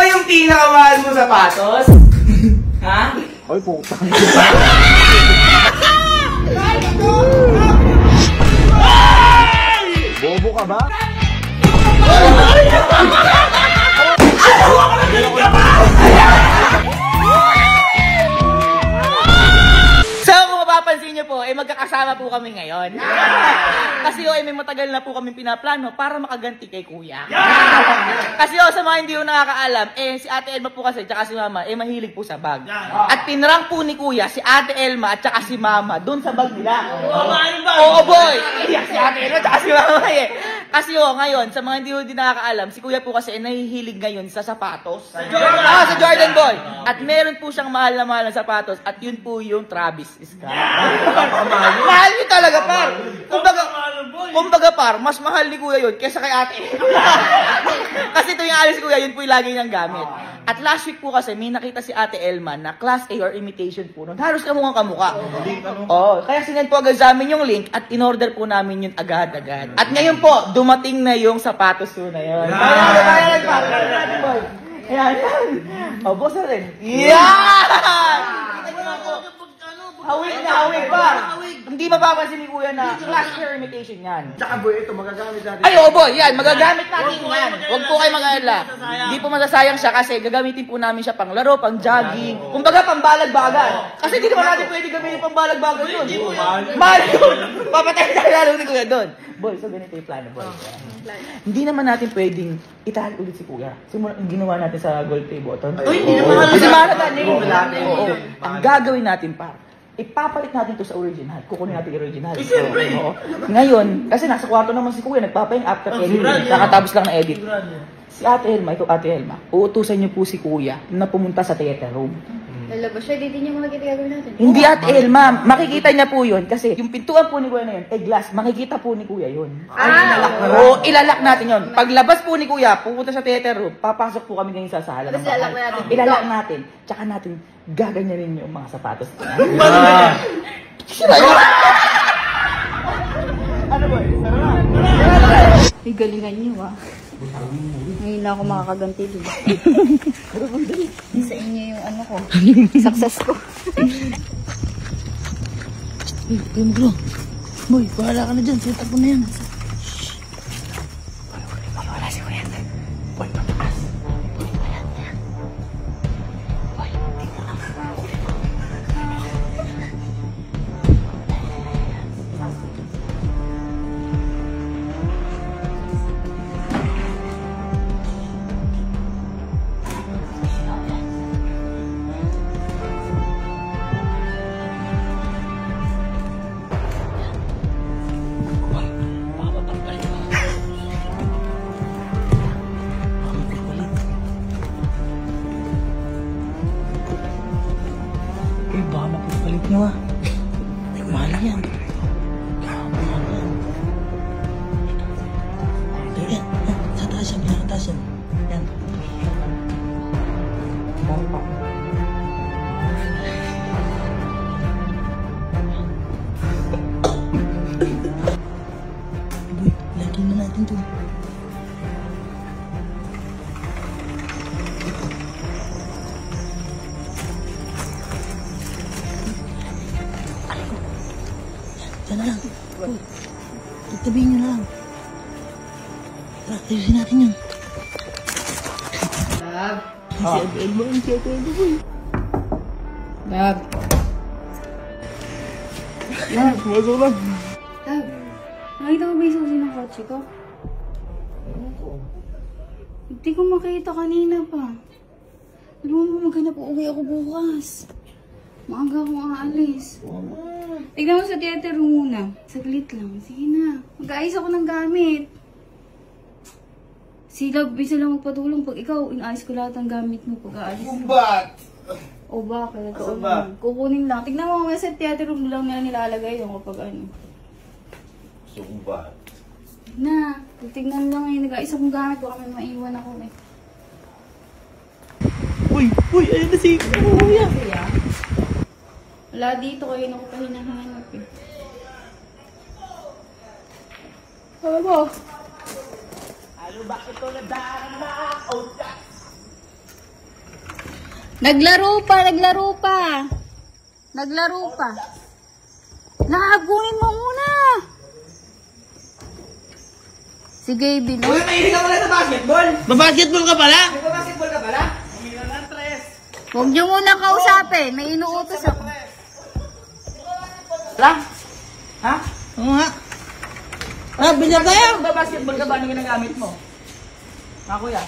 ba yung pinakamahal mo sapatos? Ha? Ay, puta. Bobo ka ba? So kung mapapansin nyo po, magkakasama po kami ngayon. Kasi may matagal na po kami pinaplano para makaganti kay Kuya. Kasi sa mga hindi yung nakakaalam, si Ate Elma po kasi, tsaka si Mama, mahilig po sa bag. At pinrank po ni Kuya si Ate Elma at tsaka si Mama doon sa bag nila. Oo boy! Si Ate Elma at tsaka si Mama Kasi ngayon, sa mga hindi nakakaalam, si Kuya po kasi nahihilig ngayon sa sapatos. Sa Jordan Boy. At meron po siyang mahal na sapatos at yun po yung Travis Scott. Mahal niyo talaga, par. Kumbaga, par, mas mahal ni Kuya yun kaysa kay Ate. Kasi tuwing alis si Kuya, yun po yung lagi niyang gamit. At last week po kasi, may nakita si Ate Elma na Class A or imitation po nun. Halos kamukha. Kaya sinend po agad sa amin yung link at in-order po namin yun agad-agad. At ngayon po, dumating na yung sapatos po na yun. Ayan. Boss na rin. Yan! Hawig pa. Hindi mapapansin ni Kuya na Class A imitation yan. Tsaka boy, ito magagamit natin. Ay, boy, yan. Magagamit natin yan. Huwag po kayo mag-alala. Hindi po masasayang siya kasi gagamitin po namin siya pang laro, pang jogging. Kumbaga, pang balag-bagan. Kasi hindi naman natin pwede gamitin pang balag-bagan yun. Mahal yun. Papatay tayo lalo ni Kuya doon. Boy, so ganito yung plano, boy. Hindi naman natin pwedeng itahal ulit si Kuya. Simula, ginawa natin sa gold play button. Hindi naman kasi ang gagawin natin pa. Ipapalit natin to sa original. Kukunin natin yung original. Ngayon, kasi nasa kwarto naman si Kuya, nagpapayang after edit. Nakatapos lang na edit. Si Ate Elma, uutusan niyo po si Kuya na pumunta sa theater room. Lalabas siya, hindi niya makikita gagawin natin. Hindi Ate Elma, makikita niya po yun. Kasi yung pintuan po ni Kuya na yun, glass, makikita po ni Kuya yun. Ilalak natin yun. Paglabas po ni Kuya, pupunta sa theater room, papasok po kami ngayon sa sala. Ilalak natin. Tsaka natin gaganyanin yung mga sapatos. Ano ba? Ay, galingan niyo Ngayon na ako makakaganti din. Sa inyo yung ano ko. Success ko. Bro. Boy, bahala ka na dyan. Set up mo na yan. Wala si Kuya. Boy, pataas. Boy, tingnan lang. Nyo ay, mahal yan. Yan, sa taas yan, sa taas yan. Yan. Boy, lagyan na natin to. Yan na lang. Itabihin nyo na lang. Tara, ayusin natin yun. Lab. Si Ate Elma, si Ate Elma, boy. Lab. Lab, masok lang. Lab. Nakita mo ba yung susi ng kotse ko? Hindi ko makita kanina pa. Alam mo, maghanap uuwi ako bukas. Maaga akong aalis. Tignan mo sa theater room muna. Saglit lang. Sige na. Mag-aayos ako ng gamit. Si Love, bisa lang magpatulong. Pag ikaw, inaayos ko lahat ng gamit mo pag aalis. Kumbat! O bakit? Ito naman. Kukunin lang. Tignan mo nga sa theater room lang nila nilalagay yung kapag ano. Kumbat. Na, tignan lang ngayon. Nag-aayos akong gamit. Baka may maiwan ako eh. Uy, ayun na si Kuya. Wala dito kayo na ko pa hinahanap eh. Ano ba? Ano ba ito na daan na? Naglaro pa. Nakagunin mo muna. Si Gaby, no? Uy, mahilig ka pala sa basketball. Babasketball ka pala? Nagbabasketball ka pala? Huwag niyo muna kausapin. May inuutos ako. Lang? Ha? Oo nga. Ah, bilyar tayo. Nagbabasketball ka ba? Ano ginagamit mo? Ha, kuya?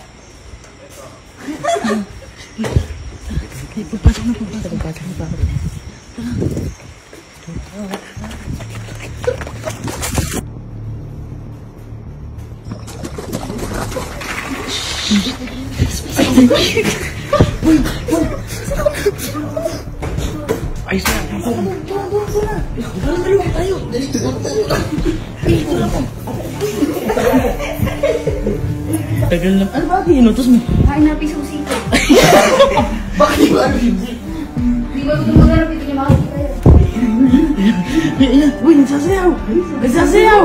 Tagal na. Ano ba? Inutos mo? Kain na pisusi ko. Bakit ba? Di ba ito magharap? Ito niya makakita yun. Uy, nagsasayaw! Nagsasayaw!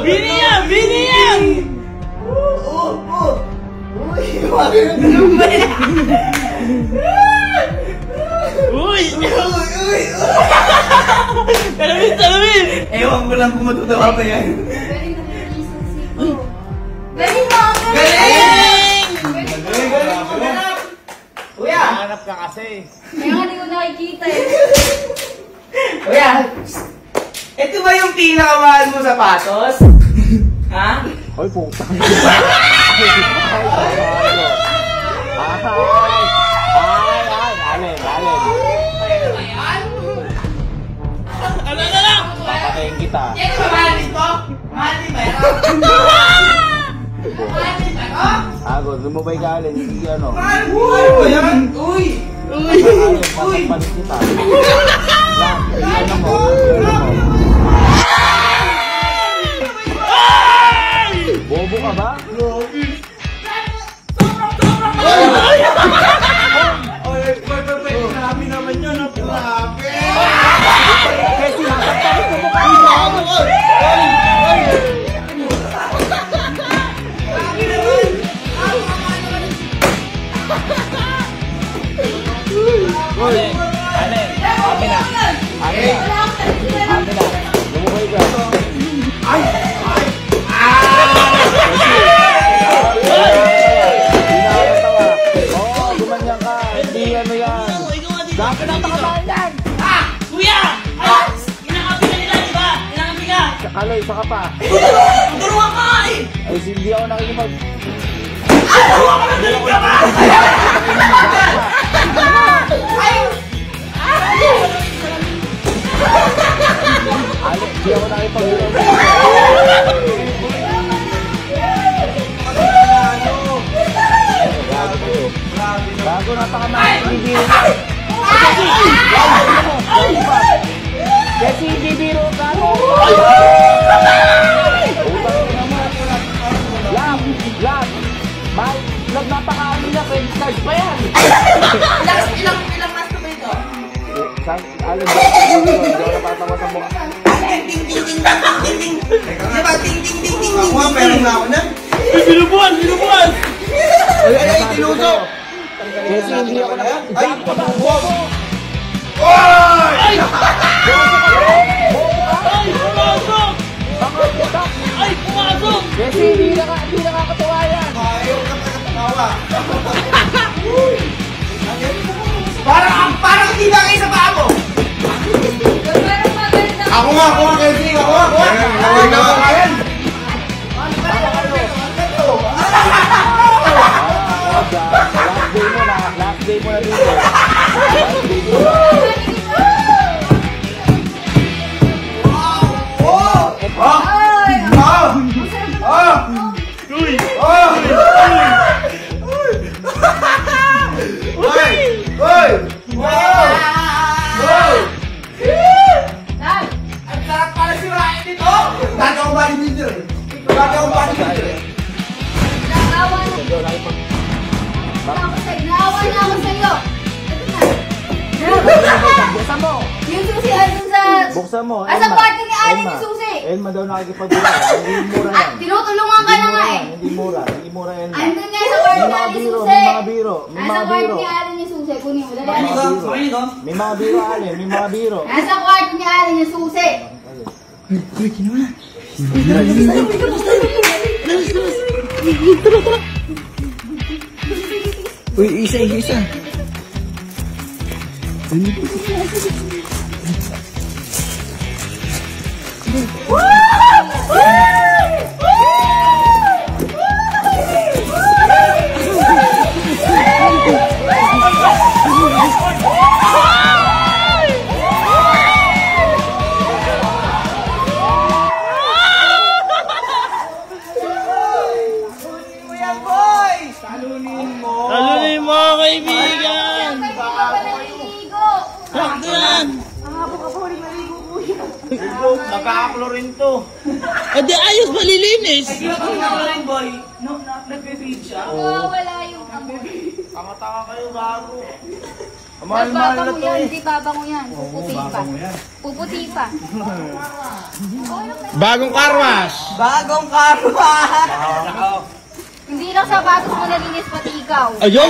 Bini yan! Bini yan! Uy! Talamin! Talamin! Ewan ko lang kung matutawa pa yan. Galing na yung pisusi ko. Galing mo! Galing! Kuya! Hanap ka kasi. Kaya nga di ko nakikita eh. Kuya! Ito ba yung pinakamahal mo sapatos? Ha? Hoy, puta. Alin. Ano na lang? Papatayin kita. Yan ba mahal nito? Mahal din ba yan? Mahal din ba ito? Ago, lumabay ka alin. Hindi ano. Mahal ba yan? Uy! Alin, papalit kita. Ano mo? Bobo ka ba? Grabe naman yun, no? Grabe! Alin. Amin na. Lumabay ka. Oo, gumanyan ka. Hindi ano yan. Dapat ang takabahan yan. Ah! Kuya! Ay! Inakapi ka nila, di ba? Inakapi ka! Kaloy, saka pa. Turuan ka nga eh! Ay, hindi ako nakikipag... Turuan ka na galing ka ba? Hindi ako nakikipag... Bago na takabahan. Hindi kasi hindi biro ka. Lab. Napakaami na credit card pa yan. Ilang mas na ba ito? Alin ba? Hindi ako napatawa sa mukha. Di ba? Ting, ting, ting, ting. Ako nga, pero nga ako na. Binubuan! Binubuan! Ay, tinuso! Kasi hindi ako Ay, pabubog! Ay! Ay! Pumasok! Ay! Pumasok! Kasi hindi nakakatawa yan. Ayaw ka nakatawa. Parang hindi bagay sa paa mo. Parang maganda. Ako nga, Kelsey. Ako nga. Yan. Last day mo na dito. Ang sarap pala si Ryan dito. Dati akong bodybuilder eh. Naawa na ako sa'yo. Buksan mo. Yung susi andun sa... Buksan mo. Asa party ni Alin yung susi? Elma daw nakikipag-ulan. Hindi mura yan. Tinutulungan ka na nga eh. Hindi mura. Hindi mura yan. Andun nga sa party mga biro. May Nasa mga kwarto biro. ni Alin yung susi. Kunin mo. Dali. May mga biro, Alin. May mga biro. Nasa kwarto ni Alin yung susi. Uy, isa. Talunin mo, kaibigan! Sakto yan! Nagkakaklorin to. Adi, ayos malilinis! boy. No, nagbe-feed siya. Wala yung Tanga-tanga kayo bago. Baba mo yan, hindi baba mo yan. Puputi pa. Puputi pa. Bagong karwas. Bagong karwa. Hindi lang sapatos mo nalinis, pati ikaw. Ayun!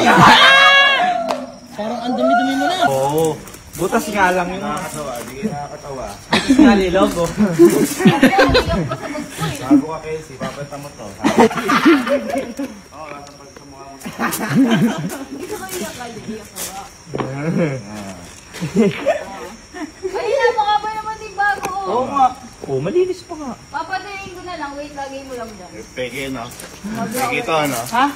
Parang ang dumi-dumi mo na. Oo. Butas nga lang yun. Nakakatawa. Di kayo nakakatawa. Nalilog, oh. Bago ka, Casey. Papalita mo to. Oo, nasa pagsamukha mo. Ay, napaka ba naman yung bago? Oo nga. Oh, malinis pa nga. Papatayin ko na lang. Wait, lagay mo lang dyan. Peke, no? Peke ito, no? Ha?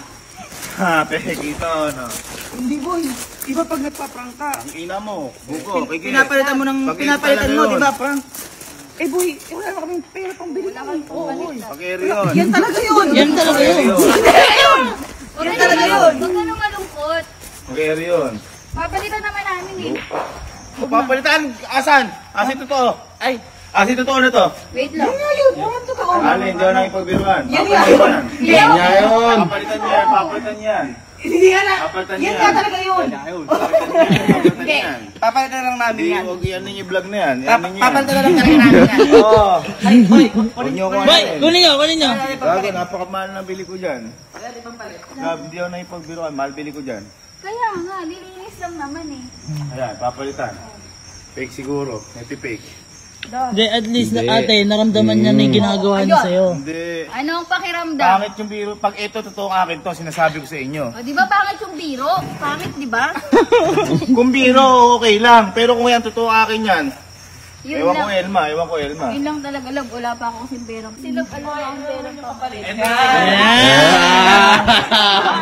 Ha, peke ito, no? Hindi, boy. Iba pag nagpa-prank ka. Ang ina mo. Buko, kay Pinapalitan mo ng Pag-ibig pinapalitan talaga mo, yun. di ba, prank? Eh, boy, wala na kaming pera pang bili. Pag-eri yun. Yan talaga yun. Yan talaga yun. Yan talaga yun. Huwag ka nang malungkot. Pag-eri yun. Papalitan naman namin eh. O, papalitan, asan? Asin totoo. Ay, Asin totoo na to. Wait lang. Alin, hindi ako nakipagbiruan. Yan Papalitan Yan yan. Papalitan yan, papalitan yan. hindi yan na. Papalitan Yan yan. nga talaga yun. Papalitan yan. Papalitan na lang namin Hindi, yan. huwag yan ninyo vlog na yan. Yan ninyo yan. Papalitan na lang talaga namin yan. Oo. Ay, boy. Huwag niyo ko Boy, kunin nyo, kunin nyo. Gago, napakamahal na bili ko dyan. Gab, hindi ako nakipagbiruan. Mahal bili ko dyan. Kaya nga, lilinis lang naman eh. Ayan, papalitan. Fake siguro. Ito fake. Hindi, at least na ate, naramdaman niya na yung ginagawa niya sa'yo. Hindi. Anong pakiramdam? Pangit yung biro. Pag ito totoo akin to, sinasabi ko sa inyo. O, di ba pangit yung biro? Pangit, di ba? Kung biro, okay lang. Pero kung yan totoo akin yan, Yun ewan ko lang. Elma, ewan ko Elma. Yun lang talaga, love. Wala pa ako kasing pera. Silog, alam ko ang pera papalit.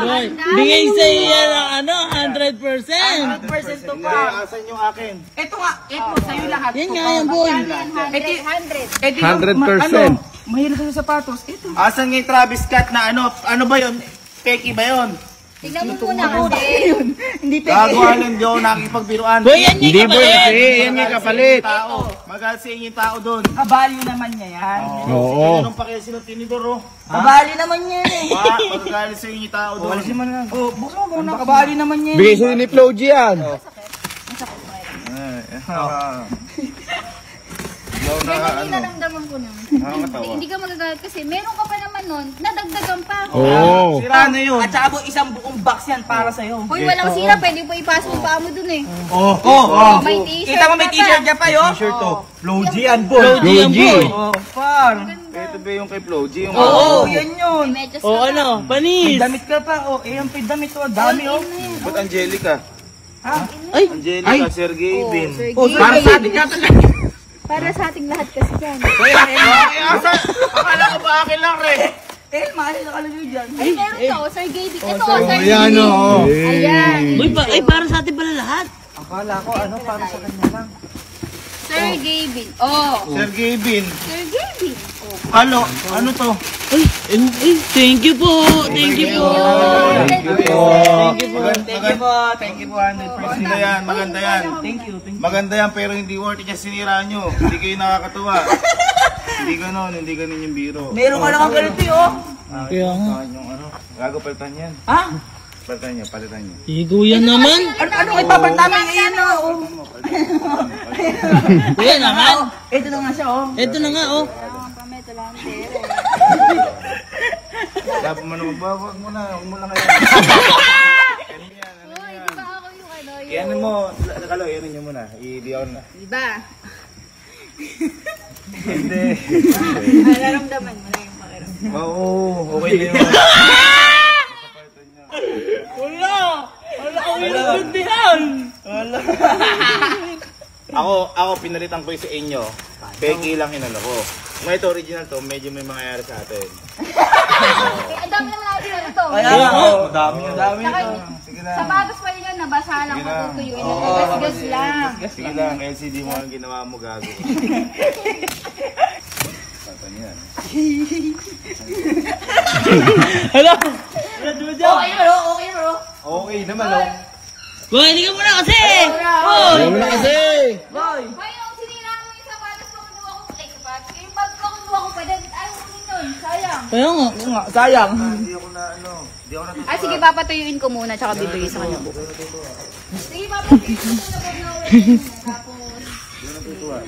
Boy, bigay sa'yo yan ang ano, 100%. 100% to Hindi, pa. asan yung akin? Ito nga, ito sa'yo lahat. Yan nga yan, boy. 100. Eh, di ba, 100%. Ano, mahilig ka sa sapatos. Ito. Asan yung Travis Scott na ano ba yun? Peki ba yun? Tignan mo muna kasi. Hindi Gago, pwede. hindi ako nakikipagbiruan. Boy, yan yung kapalit. yan yung kapalit. Magalit sa inyo yung tao doon. Kabalyo naman niya yan. Oo. Tinanong pa kayo sila tinidor, oh. Kabalyo naman niya yan eh. Magagalit sa inyo yung tao doon. Oh, buksan mo muna. Kabalyo naman niya yan. Bigay sa'yo ni Flo G yan. Kaya hindi naramdaman ko na. Nakakatawa. Hindi ka magagalit kasi meron ka pa naman nun, nadagdagan pa. Sira na yun. At saka po, isang buong box yan para sa'yo. Hoy, walang sira, pwede po ipasok pa mo dun eh. May t-shirt Kita mo may ka t-shirt pa. niya pa yun? T-shirt to. Flo G yan, boy. Oh, par. Ito ba yung kay Flo G? Yung Oo, yan yun. May medyas O ka pa. ano, May panis. damit ka pa. Oh, eh, ang damit to. Dami oh. Ba't Angelica? Ha? Ay, Angelica, Sergey Bin. Sir Oh, Gay. para sa atin yata. Para sa ating lahat kasi yan. Asa? Akala ko ba akin lang, Re? Eh, mahal na kalagay dyan. Ay, meron ka, oh, Sir Gay. Ito, Sir Gay. Ayan, oh. Ayan. boy, ay para sa atin pala lahat. Akala ko ano, para sa kanya lang. Sir Gavin. Oh, Sergey Bin. Sir Gavin. Ano to? Ay, thank you po. Thank you po. Thank you po. Thank you po. 100%. Maganda yan, maganda yan. Thank you. Maganda yan, pero hindi worth it yung sinira nyo. Hindi kayo nakakatuwa. Hindi ganon, hindi ganon yung biro. Meron ka naman ganito eh, oh. Kaya nga. Yung ano, gago palitan yan. Ha? Palitan nyo. Higo yan naman. Ano ipapat namin ngayon, oh. Yan naman. Ito na nga siya, oh. Ito na nga, oh. Pameto lang ang pera. Dapat mo naman ba? Huwag mo na ngayon. Uy, di ba ako yung ano? Yan mo, nakalo, yan nyo muna. I-diyaw na. Di ba? Hindi. Nararamdaman mo na yung pakiramdam. Oo, okay na yun. Ako, pinalitan ko yung sa inyo. Peki lang inano ko. Ngayon ito, original to, medyo may mangyayari sa atin. Ang dami naman natin ano to. Dami Saka, Sige na. sapatos pa rin yun, nabasa lang Sige na. matutuyuin na. Gas-gas lang. Sige lang, LCD mo ang ginawa mo, gago. Saan yan? Okay bro, okay bro. Okay naman, oh. Boy, hindi ka muna kasi! Ayun na kasi! Boy! Hoy, yung sinira mo yung sapatos ko, kinuha ko. Ay, sapatos. Yung bag ko, kinuha ko pa din. Ayaw ko din yun. Sayang. Kaya nga, sayang. Hindi ako na, hindi ako natutuwa. Ah, sige, papatuyuin ko muna, tsaka bibigay sa kanya bukas. Sige, papatuyuin ko muna pag nawala yun. Tapos,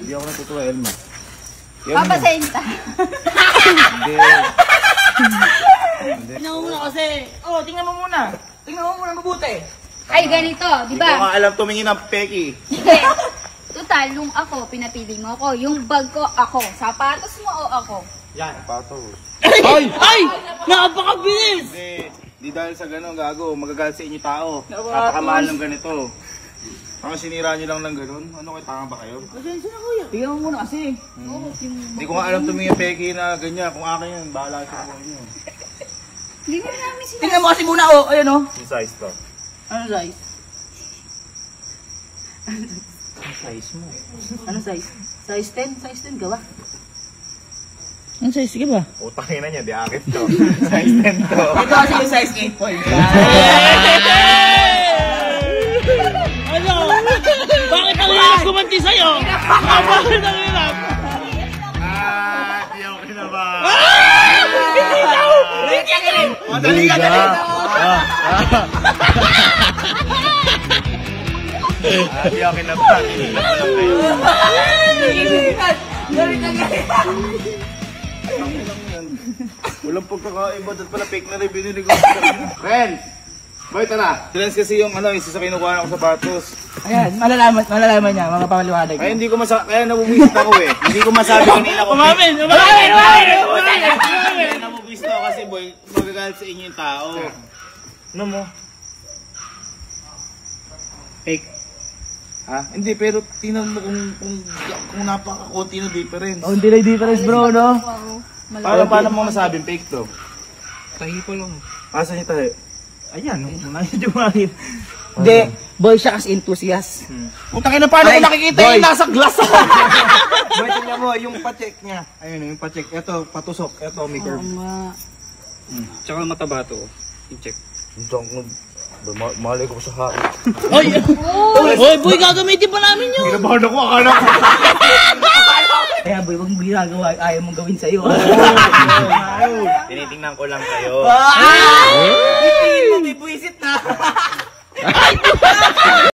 Hindi ako natutuwa, Elma. papasenta. Hindi. Tingnan mo muna kasi. Oh, tingnan mo muna. Tingnan mo muna mabuti. Ay, ganito, di Hindi ko nga ba? alam tumingin ng peki. Hindi. Total, nung ako, pinapili mo ako. Yung bag ko, ako. Sapatos mo o ako? Yan. Pato. Ay! Ay! Napakabilis! Di dahil sa gano'n, gago. Magagalit sa inyo tao. Napakamahal ng ganito. Ang sinira nyo lang ng gano'n. Ano kayo, tanga ba kayo? Pasensya na kuya. Tingnan mo muna kasi. Hindi ko nga alam tumingin peki na ganyan. Kung akin yan, bahala sa buhay nyo. Hindi mo namin sinabi. Tingnan mo kasi muna, oh. Ayan, oh. Yung size to. Ano size? Size mo. Ano size? Size 10? Size 10 ka ba? Ano size? Sige ba? Utangin na niya, di akit to. Size 10 to. Ito kasi yung size 8.5. Ano? Bakit ang hirap gumanti sa'yo? Bakit ang hirap? Di ako kinaba. Madali ka na rin! Di ako kinaba. Tinignan ko lang kayo. Walang pagkakaiba. Dahil pala fake na rin binili ko. Friends! Boy, tara. Trends kasi yung isa sa kinukuha ko sa batos. Ayan, malalaman niya, mga pangaliwanag. Kaya hindi ko kaya nabubuisit ako eh. Hindi ko masabi kanina ko. Umamin! Kaya nabubuisit ako kasi boy, magagalit sa inyo yung tao. Ano mo? Fake. Ha? Hindi, pero tingnan mo kung napaka-konti na difference. Hindi na difference bro, no? Paano mo nasabing fake to? Tahi pa lang. Asan yung tayo? Ayan, dumahin. Hindi, boy siya kasi enthusiast. Putang ina, paano ko nakikita yung nasa glass ako? Boy, tingnan mo, yung pa-check niya. Ayun, yung pa-check. Ito, patusok. Ito, may curve. Tsaka mataba to. I-check. Malay ko sa hain. Oy! Oy, boy, gagamitin pa namin yun! Kinabahan ako, akala ko. Kaya boy, huwag mo ginagawa, ayaw mong gawin sa'yo. Tinitingnan ko lang kayo. Ay! May buwisit na!